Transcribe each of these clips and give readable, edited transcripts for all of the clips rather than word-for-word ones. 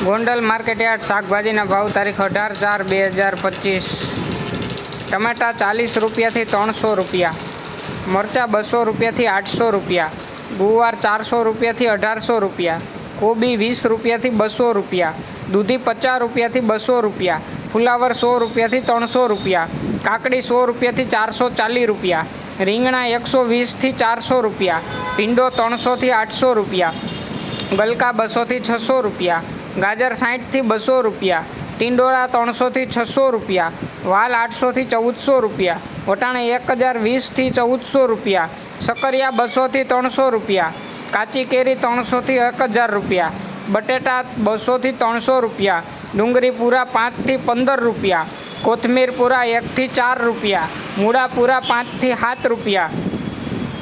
Gondal market yard શાકભાજીના ભાવ તારીખ 18/4/2025। ટમેટા 40 રૂપિયાથી 300 રૂપિયા, મરચાં 200 રૂપિયાથી 800 રૂપિયા, ગુવાર 400 રૂપિયાથી 1800 રૂપિયા, કોબી 20 રૂપિયાથી 200 રૂપિયા, દૂધી 50 રૂપિયાથી 200 રૂપિયા, ફુલાવર 100 રૂપિયાથી 300 રૂપિયા, કાકડી 100 રૂપિયાથી 440 રૂપિયા, રીંગણા 120થી 400 રૂપિયા, ભીંડો 300થી 800 રૂપિયા, ગલકા 200થી 600 રૂપિયા, ગાજર 60થી 200 રૂપિયા, ટીંડોળા 300થી 600 રૂપિયા, વાલ 800થી 1400 રૂપિયા, વટાણે 1020થી 1400 રૂપિયા, સકરિયા 200થી 300 રૂપિયા, કાચી કેરી 300થી 1000 રૂપિયા, બટેટા 200થી 300 રૂપિયા, ડુંગળી પૂરા 5થી 15 રૂપિયા, કોથમીર પૂરા 1થી 4 રૂપિયા, મૂળા પૂરા 5થી 7 રૂપિયા,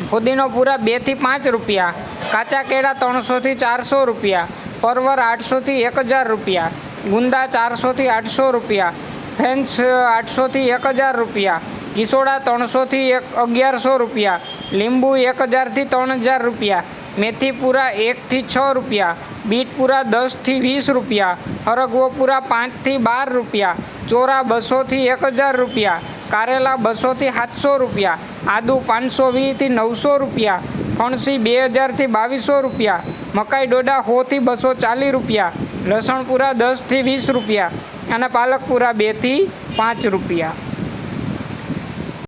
ફુદીનો પૂરા 2થી 5 રૂપિયા, કાચા કેળા 300થી 400 રૂપિયા, પરવર 800થી 1000 રૂપિયા, ગુંદા 400થી 800 રૂપિયા, ફેન્સ 800થી 1000 રૂપિયા, કિસોડા 300થી 1100 રૂપિયા, લીંબુ 1000થી 3000 રૂપિયા, મેથી પૂરા 1થી 6 રૂપિયા, બીટ પૂરા 10થી 20 રૂપિયા, હરગવો પૂરા 5થી 12 રૂપિયા, ચોરા 200થી 1000 રૂપિયા, કારેલા 200થી 700 રૂપિયા, આદુ 520થી 900 રૂપિયા, ફણસી 2000થી 2200 રૂપિયા, મકાઈ ડોડા 100થી 240 રૂપિયા, લસણ પૂરા 10થી 20 રૂપિયા અને પાલક પૂરા 2થી 5 રૂપિયા।